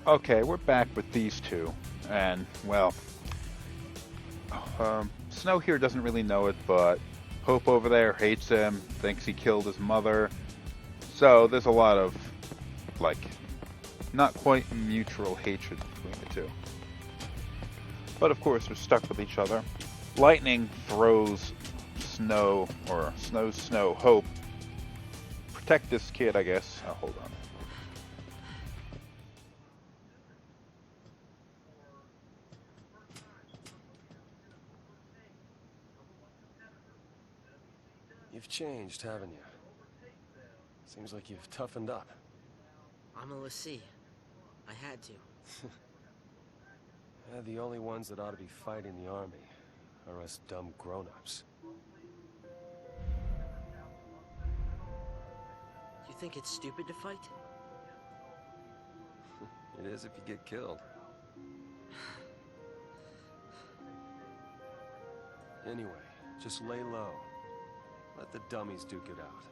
Okay, we're back with these two, and well, Snow here doesn't really know it, but Hope over there hates him, thinks he killed his mother. So there's a lot of, like, not quite mutual hatred between the two. But of course, we're stuck with each other. Lightning throws Snow, Hope. Protect this kid, I guess. Oh, hold on. You've changed, haven't you? Seems like you've toughened up. I'm a Fal'Cie. I had to. The only ones that ought to be fighting the army are us dumb grown-ups. You think it's stupid to fight? It is if you get killed. Anyway, just lay low. Let the dummies duke it out.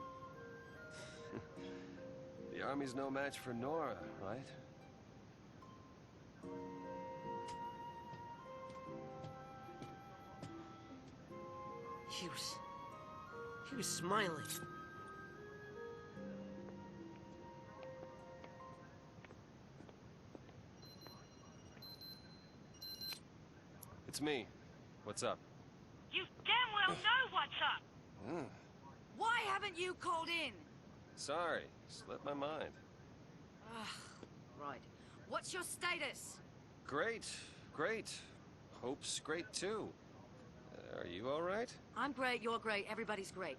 The army's no match for Nora, right? He was smiling. It's me. What's up? You damn well know what's up! Why haven't you called in? Sorry, slipped my mind. Right. What's your status? Great, great. Hope's great too. Are you all right? I'm great, you're great, everybody's great.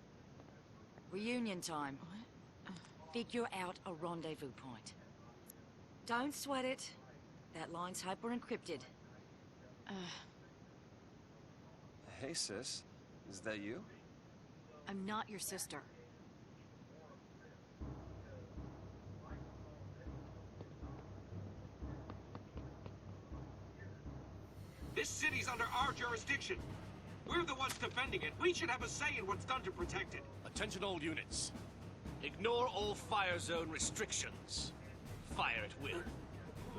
Reunion time. Figure out a rendezvous point. Don't sweat it. That line's hyper-encrypted. Hey, sis. Is that you? I'm not your sister. This city's under our jurisdiction. We're the ones defending it. We should have a say in what's done to protect it. Attention all units. Ignore all fire zone restrictions. Fire at will.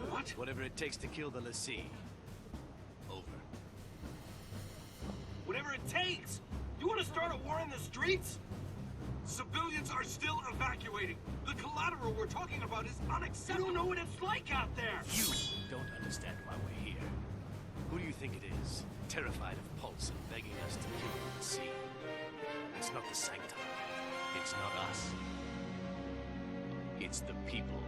What? Whatever it takes to kill the Fal'Cie. Over. Whatever it takes! You want to start a war in the streets? Civilians are still evacuating. The collateral we're talking about is unacceptable. You don't know what it's like out there! You don't understand why we're here. Who do you think it is? Terrified of Pulse and begging us to kill the Fal'Cie. It's not the Sanctum. It's not us. It's the people.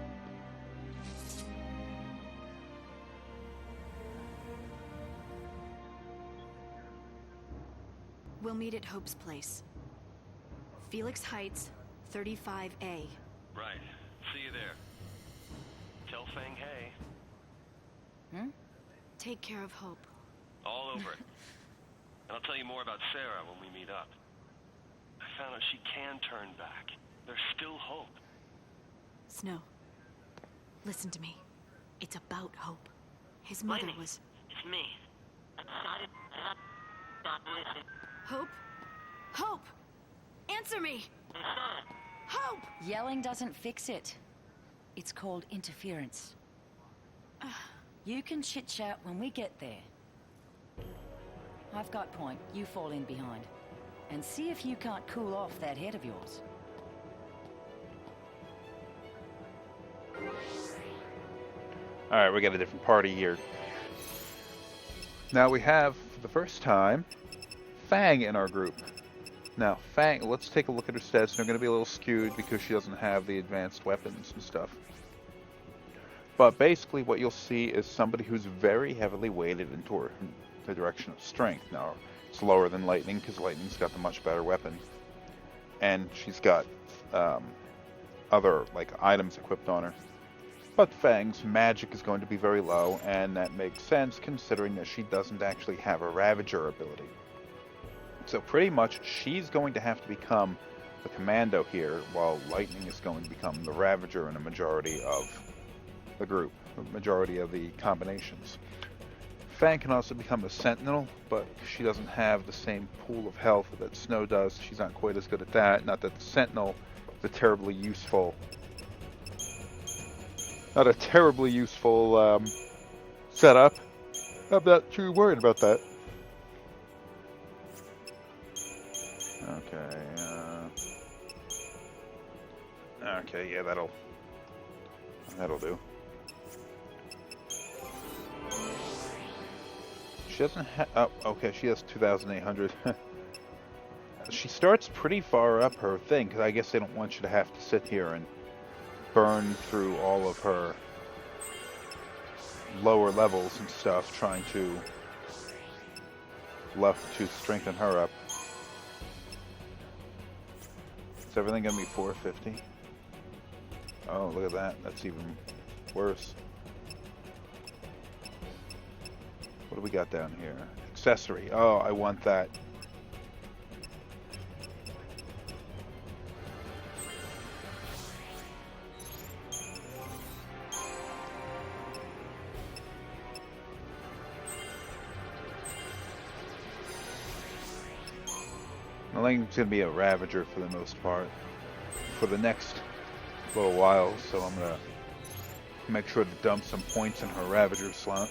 We'll meet at Hope's place. Felix Heights, 35A. Right. See you there. Tell Fang hey. Take care of Hope. All over it. And I'll tell you more about Sarah when we meet up. I found out she can turn back. There's still hope. Snow, listen to me. It's about Hope. His mother Lightning. was... It's me. Hope? Hope! Answer me! Hope! Yelling doesn't fix it. It's called interference. You can chit-chat when we get there. I've got point. You fall in behind. And see if you can't cool off that head of yours. Alright, we got a different party here. Now we have, for the first time, Fang in our group. Now, Fang, let's take a look at her stats. They're going to be a little skewed because she doesn't have the advanced weapons and stuff. But basically what you'll see is somebody who's very heavily weighted into the direction of strength. Now, it's lower than Lightning because Lightning's got the much better weapon. And she's got other items equipped on her. But Fang's magic is going to be very low, and that makes sense considering that she doesn't actually have a Ravager ability. So pretty much she's going to have to become the commando here, while Lightning is going to become the Ravager in a majority of the group, the majority of the combinations. Fang can also become a Sentinel, but she doesn't have the same pool of health that Snow does. She's not quite as good at that. Not that the Sentinel is a terribly useful Not a terribly useful setup. I'm not too worried about that. Okay. Okay, yeah, that'll do. She doesn't have. Oh, okay, she has 2,800. She starts pretty far up her thing, because I guess they don't want you to have to sit here and burn through all of her lower levels and stuff, trying to strengthen her up. Is everything gonna be 450? Oh, look at that. That's even worse. What do we got down here? Accessory. Oh, I want that. I think it's going to be a Ravager for the most part for the next little while, so I'm going to make sure to dump some points in her Ravager slot.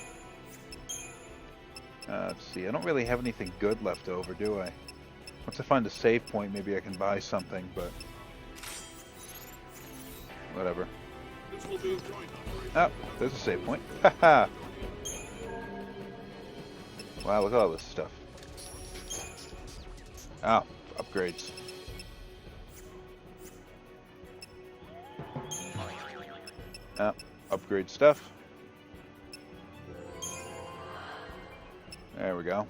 Let's see, I don't really have anything good left over, do I? Once I find a save point, maybe I can buy something, but whatever. Oh, there's a save point. Haha! Wow, look at all this stuff. Oh, upgrades. Oh, upgrade stuff. There we go.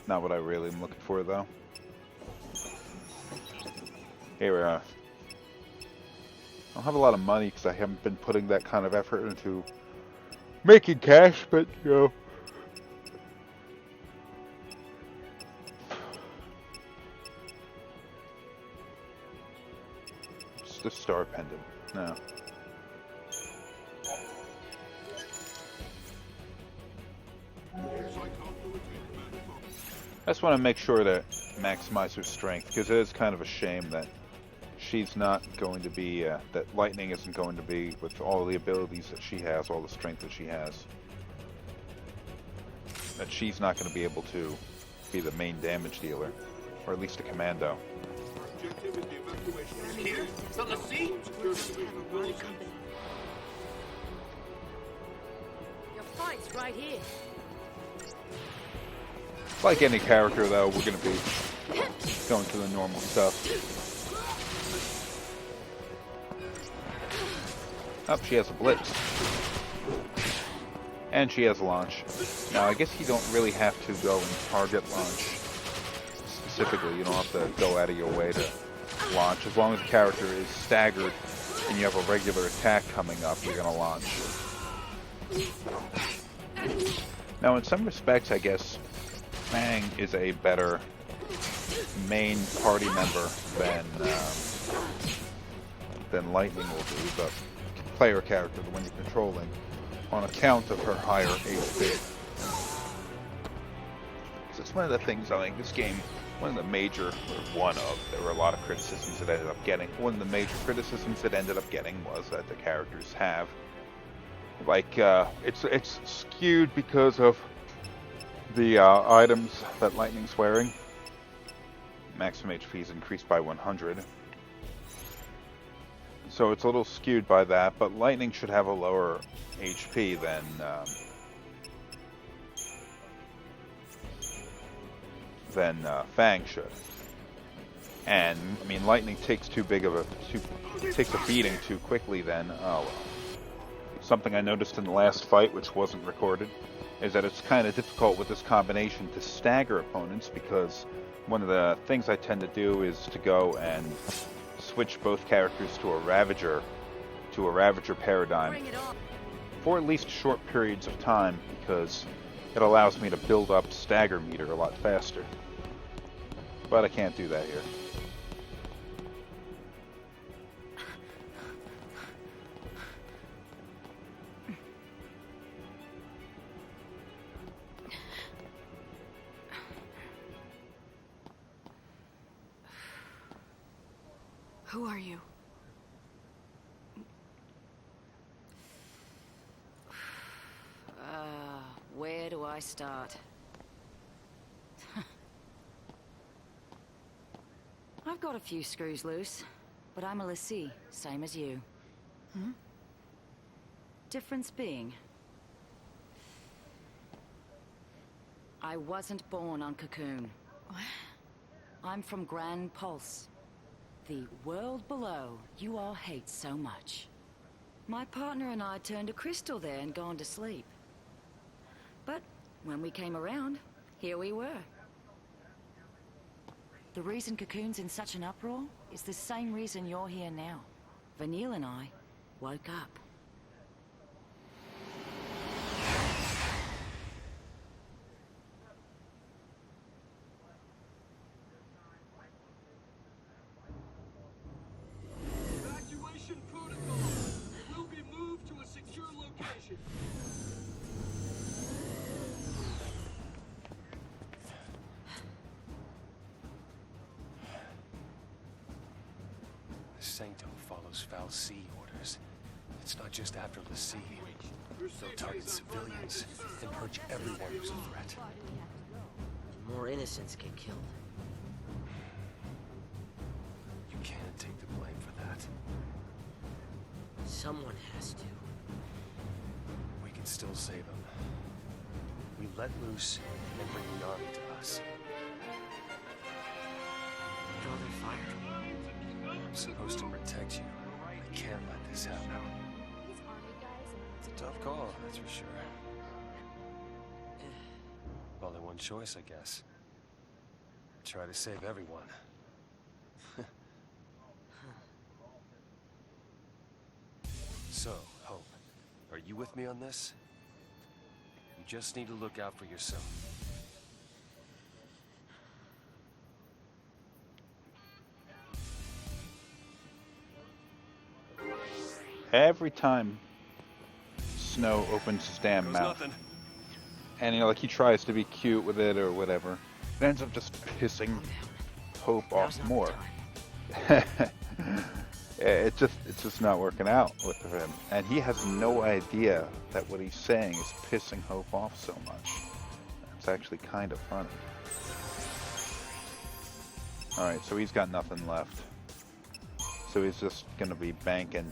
Not what I really am looking for, though. Here we are. I don't have a lot of money because I haven't been putting that kind of effort into making cash, but, you know. Just a star pendant. No. I just want to make sure to maximize her strength, because it is kind of a shame that she's not going to be, that Lightning isn't going to be, with all the abilities that she has, all the strength that she has, that she's not going to be able to be the main damage dealer, or at least a commando. Here? Fal'Cie? Your fight's right here. Like any character, though, we're going to be going to the normal stuff. Oh, she has a blitz. And she has a launch. Now, I guess you don't really have to go and target launch specifically. You don't have to go out of your way to launch. As long as the character is staggered and you have a regular attack coming up, you're going to launch. Now, in some respects, I guess Fang is a better main party member than Lightning will be, the player character, the one you're controlling, on account of her higher HP. So it's one of the things I think this game, there were a lot of criticisms it ended up getting. One of the major criticisms it ended up getting was that the characters have, like, it's skewed because of the items that Lightning's wearing. Maximum HP is increased by 100. So it's a little skewed by that, but Lightning should have a lower HP than Fang should. And, I mean, Lightning takes takes a beating too quickly then. Oh well. Something I noticed in the last fight, which wasn't recorded, is that it's kind of difficult with this combination to stagger opponents, because one of the things I tend to do is to go and switch both characters to a Ravager paradigm for at least short periods of time, because it allows me to build up stagger meter a lot faster. But I can't do that here. Who are you? I start? I've got a few screws loose, but I'm a LaCie, same as you. Hmm? Difference being, I wasn't born on Cocoon. What? I'm from Grand Pulse, the world below you all hate so much. My partner and I turned a crystal there and gone to sleep. But when we came around, here we were. The reason Cocoon's in such an uproar is the same reason you're here now. Vanille and I woke up. Evacuation protocol. Will be moved to a secure location. The Sanctum follows Fal'Cie orders. It's not just after LaCie. They'll target civilians and purge everyone who's a threat. More innocents get killed. You can't take the blame for that. Someone has to. We can still save them. We let loose and bring the army to us. Draw their fire. I'm supposed to protect you. I can't let this happen. It's a tough call, that's for sure. Only one choice, I guess. Try to save everyone. So, Hope, are you with me on this? You just need to look out for yourself. Every time Snow opens his damn mouth, and like he tries to be cute with it or whatever, it ends up just pissing Hope off more. It's just not working out with him, and he has no idea that what he's saying is pissing Hope off so much. It's actually kind of funny. All right, so he's got nothing left, so he's just gonna be banking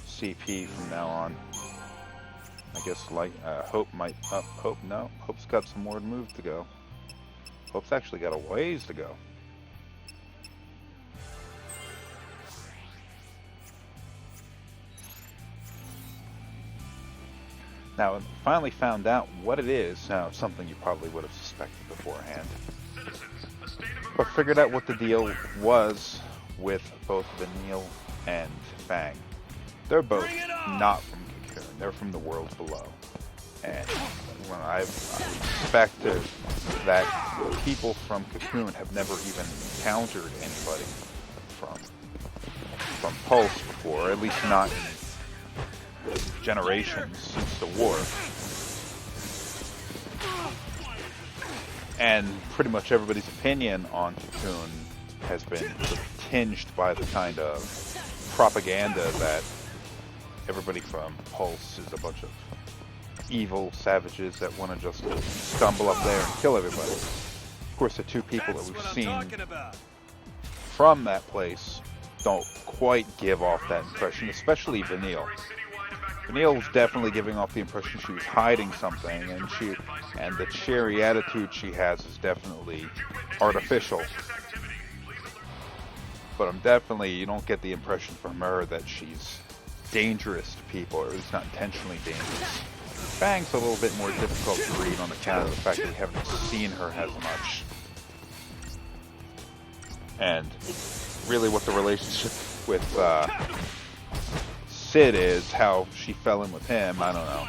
CP from now on. I guess like Hope might Hope no. Hope's got some more moves to go. Hope's actually got a ways to go. Now, finally found out what it is. Now, it's something you probably would have suspected beforehand. But figured out what the deal was with both Vanille and Fang. They're both not from Cocoon. They're from the world below. And when I suspect that people from Cocoon have never even encountered anybody from Pulse before, or at least not in generations since the war. And pretty much everybody's opinion on Cocoon has been tinged by the kind of propaganda that everybody from Pulse is a bunch of evil savages that want to just stumble up there and kill everybody. Of course, the two people that we've seen from that place don't quite give off that impression, especially Vanille. Vanille was definitely giving off the impression she was hiding something, and the cheery attitude she has is definitely artificial. But you don't get the impression from her that she's dangerous to people, or at least not intentionally dangerous. Fang's a little bit more difficult to read on account of the fact that we haven't seen her as much. And really what the relationship with Sid is, how she fell in with him, I don't know.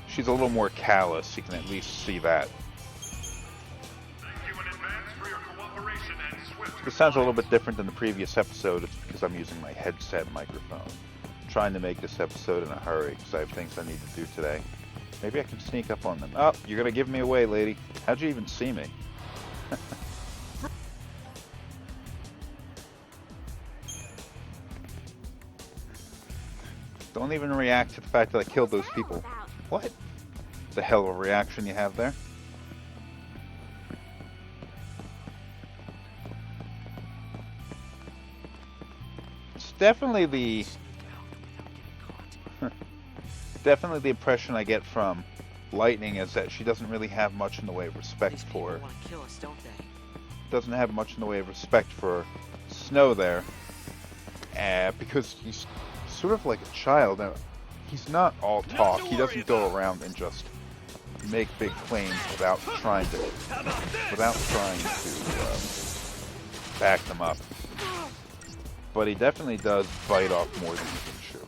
She's a little more callous, you can at least see that. This sounds a little bit different than the previous episode. It's because I'm using my headset microphone. I'm trying to make this episode in a hurry because I have things I need to do today. Maybe I can sneak up on them. Oh, you're going to give me away, lady. How'd you even see me? Don't even react to the fact that I killed those people. What? The hell of a reaction you have there. It's definitely the definitely the impression I get from Lightning is that she doesn't really have much in the way of respect These for. people want to kill us, don't they? Doesn't have much in the way of respect for Snow there, because he's sort of like a child. Now, he's not all talk. He doesn't go around and just make big claims without trying to back them up. But he definitely does bite off more than he can chew.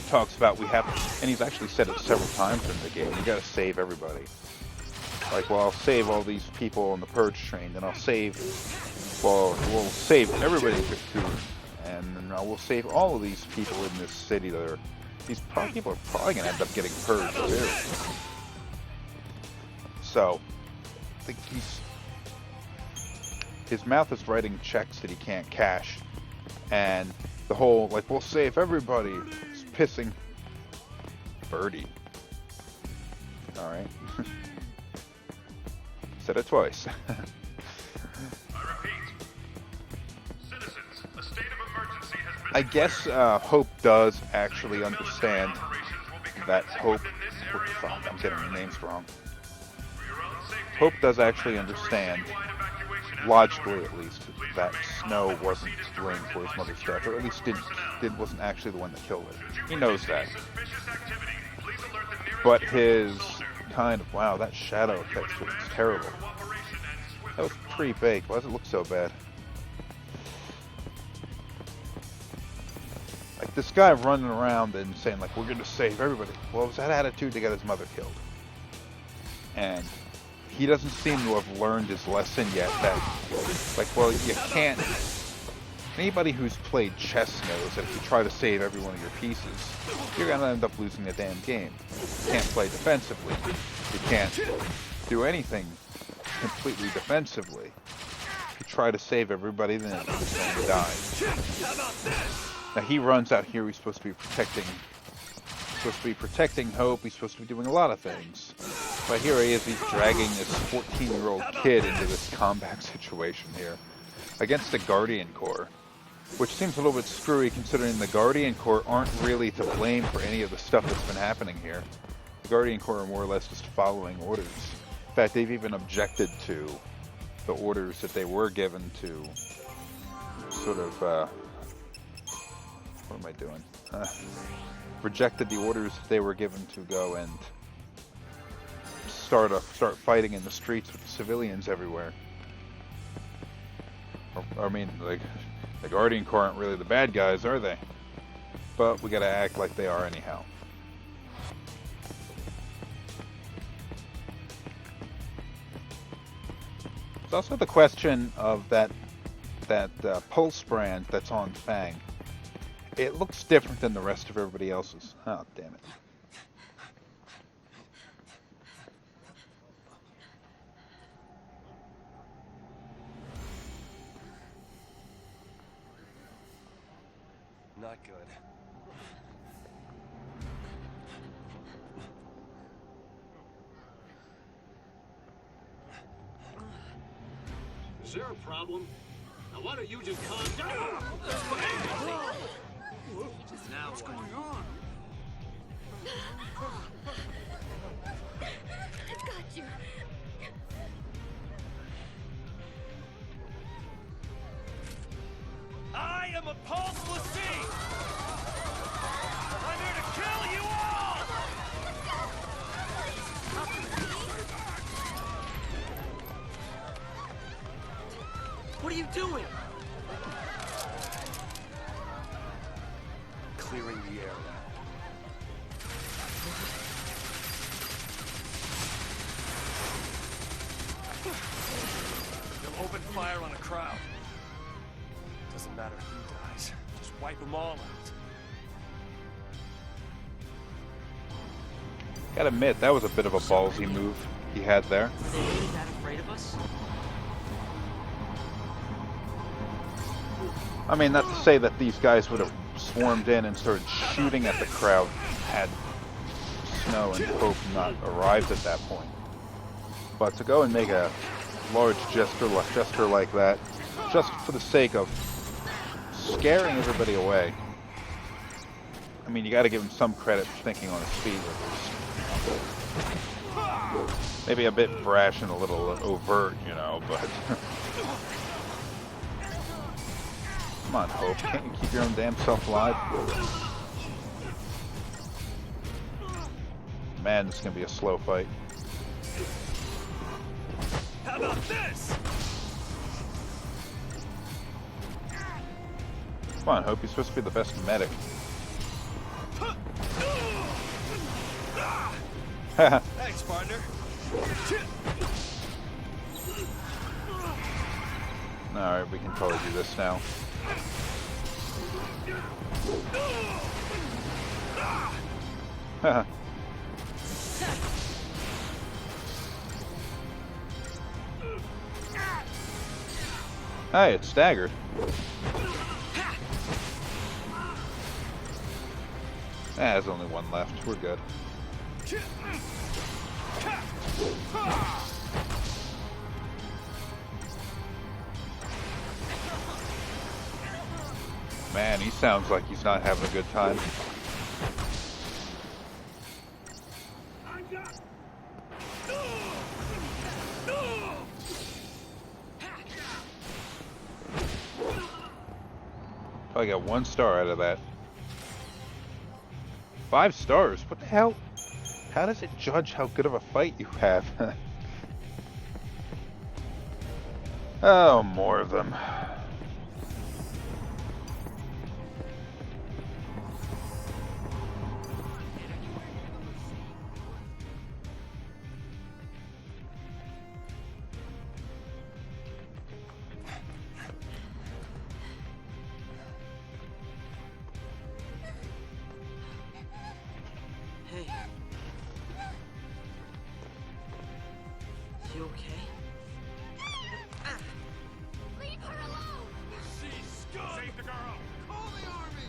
He talks about we have, and he's actually said it several times in the game. You got to save everybody. Like, well, I'll save all these people on the purge train, then I'll save, well, we'll save everybody in Cocoon, and then we'll save all of these people in this city that are, these people are probably going to end up getting purged too. So, I think his mouth is writing checks that he can't cash, and the whole, like, we'll save everybody, is pissing Birdie. Alright. Said it twice. I repeat, citizens, a state of emergency has been I guess Hope does actually understand that Hope... Oh, fuck, I'm getting the names wrong. Hope does actually understand, logically at least, that Snow wasn't to blame for his mother's death, or at least wasn't actually the one that killed her. He knows that. But his kind of, wow, that shadow effect was terrible. That was pre-baked. Why does it look so bad? Like, this guy running around and saying, like, we're gonna save everybody. Well, it was that attitude to get his mother killed. And he doesn't seem to have learned his lesson yet that, like, well, you can't... Anybody who's played chess knows that if you try to save every one of your pieces, you're gonna end up losing the damn game. You can't play defensively. You can't do anything completely defensively. If you try to save everybody, then everybody's going to die. Now he runs out here. He's supposed to be protecting Hope. He's supposed to be doing a lot of things. But here he is. He's dragging this 14-year-old kid into this combat situation here against the Guardian Corps, which seems a little bit screwy considering the Guardian Corps aren't really to blame for any of the stuff that's been happening here. The Guardian Corps are more or less just following orders. In fact, they've even objected to the orders that they were given to sort of, what am I doing? Rejected the orders that they were given to go and start fighting in the streets with the civilians everywhere. I mean, like, the Guardian Corps aren't really the bad guys, are they? But we gotta act like they are anyhow. There's also the question of that pulse brand that's on Fang. It looks different than the rest of everybody else's. Oh, damn it. Not good. Is there a problem? Now why don't you just calm down? Now what's going on? I've got you. I am a Fal'Cie! I'm here to kill you all! What are you doing? Clearing the area. They'll open fire on a crowd. Doesn't matter who dies. Just wipe them all out. Gotta admit, that was a bit of a ballsy move he had there. Are they really that afraid of us? I mean, not to say that these guys would have swarmed in and started shooting at the crowd had Snow and Hope not arrived at that point. But to go and make a large gesture like that, just for the sake of scaring everybody away, I mean, you got to give him some credit for thinking on his feet at least. Maybe a bit brash and a little overt, you know, but... Come on, Hope. Can't you keep your own damn self alive? Man, this is going to be a slow fight. How about this? Come on, Hope. You're supposed to be the best medic. Thanks, partner. Alright, we can totally do this now. Hey, it's staggered. There's only one left. We're good. Man, he sounds like he's not having a good time. I got 1 star out of that. 5 stars? What the hell? How does it judge how good of a fight you have? Oh, more of them. Hey. You okay? Leave her alone! Save the girl! Call the army!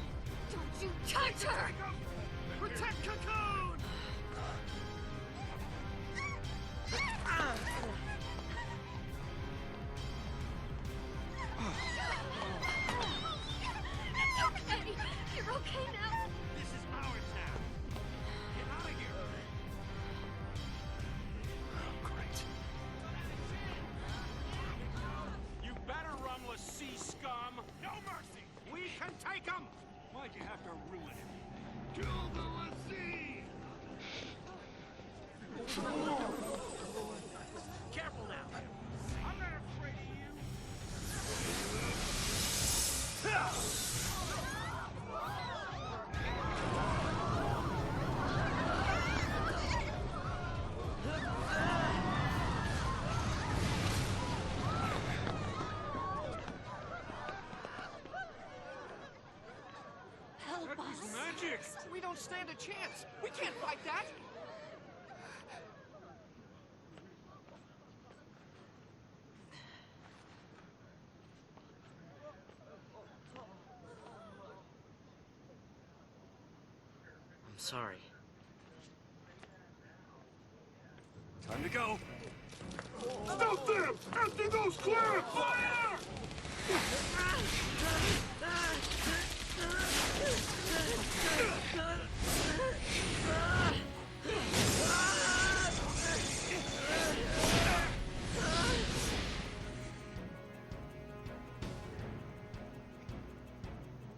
Don't you touch her! Protect Cocoon! It's okay! You're okay now! This is our town. Get out of here. Great. You better run, Fal'Cie scum! No mercy! We can take him! Why'd you have to ruin it? Kill the Fal'Cie! Careful now! I'm not afraid of you! Help us! Magic! We don't stand a chance! We can't fight that! I'm sorry. Time to go. Stop them! After those clear! Fire!